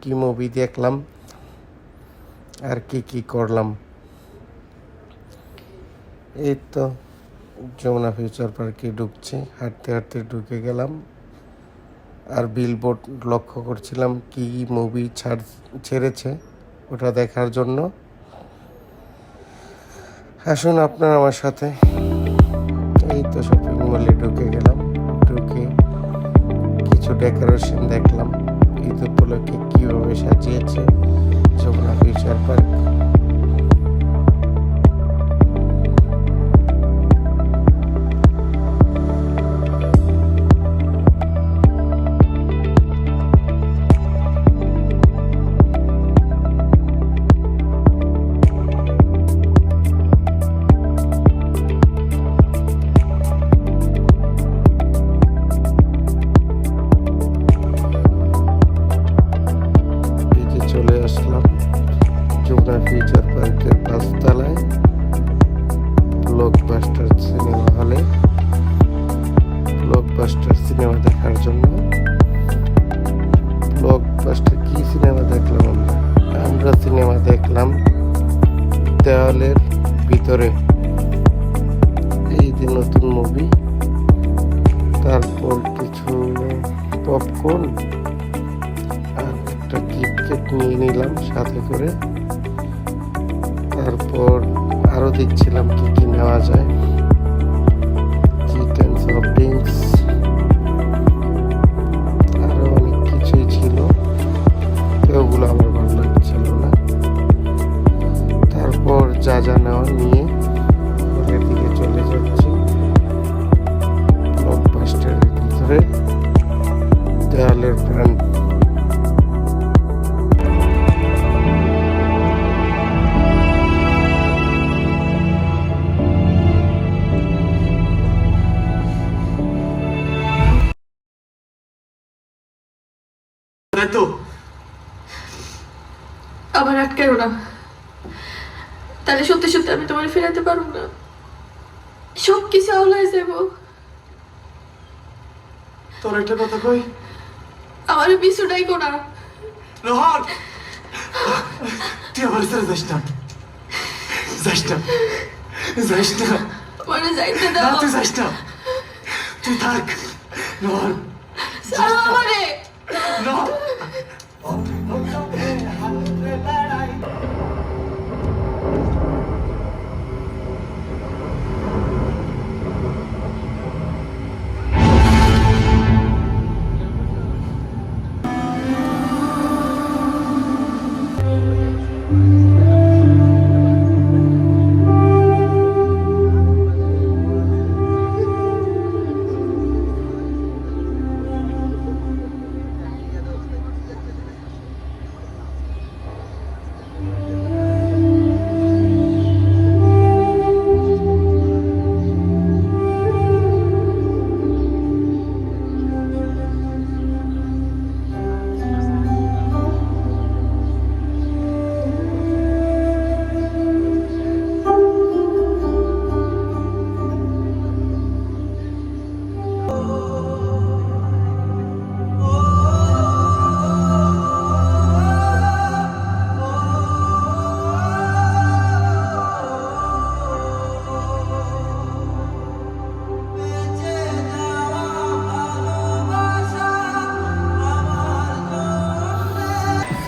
কি মুভি দেখলাম আর কি করলাম। এই তো যমুনা ফিউচার পার্কে ঢুকছে, হাঁটতে ঢুকে গেলাম। আর বিলবোর্ড লক্ষ্য করছিলাম কি মুভি ছেড়েছে ওটা দেখার জন্য। আসুন আপনার আমার সাথে। এই তো শপিং মলে ঢুকে গেলাম, ঢুকে কিছু ডেকোরেশন দেখলাম। ঈদ উপলক্ষে কীভাবে সাজিয়েছে যমুনা ফিউচার পার্ক। চলে আসলাম যমুনা ফিউচার পার্কের 5 তলায় ব্লকবাস্টার সিনেমা হলে, ব্লকবাস্টার সিনেমা দেখার জন্য। ব্লকবাস্টার কি সিনেমা দেখলাম আমরা সিনেমা দেখলাম দেওয়ালের ভিতরে, এই যে নতুন মুভি। তারপর কিছু পপকর্ন আর একটা কিটক্যাট নিয়ে নিলাম সাথে করে। তারপর আরো দেখছিলাম কি নেওয়া যায়, চিকেন সফট ড্রিঙ্কস, আরো অনেক কিছুই ছিল, তো ওগুলো আমার ভালো লাগছিল না। তারপর যা নেওয়া নিয়ে ঘরের দিকে চলে যাচ্ছি। ব্লকবাস্টারের ভিতরে দেওয়ালের ফ্রন্ট। তো আবার আটকায়ও না, তাহলে সত্যি সত্যি আমি তোমার ফেরাতে পারবো না, সব কিছু আওলায় যাবো। তোর একটা কথা কই, আমার পিছুটাই কোনা রোহন, তুই আমার সাথে যাস না, মানে যাইতে না, দাও। তুই যাস না, তুই থাক রোহন, ছাড়ো আমারে। না।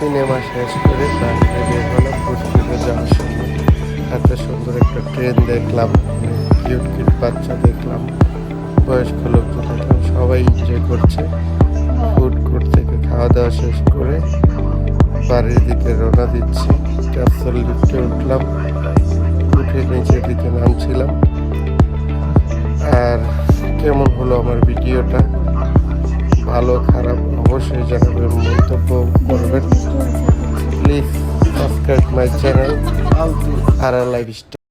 সিনেমা শেষ করে বাইরে বের হলাম ফুটপাতে যাওয়ার সময়। এত সুন্দর একটা ট্রেন দেখলাম, কিউট বাচ্চা দেখলাম, বয়স্ক লোকজন দেখলাম, সবাই এনজয় করছে। ফুড কোর্ট থেকে খাওয়া দাওয়া শেষ করে বাড়ির দিকে রওনা দিচ্ছি। ক্যাপসুল লিফটে উঠলাম, উঠে নিচের দিকে নামছিলাম। আর কেমন হলো আমার ভিডিওটা, ভালো খারাপ অবশ্যই জানাবেন, মন্তব্য করবেন। প্লিজ সাবস্ক্রাইব মাই চ্যানেল আর লাইফস্টাইল।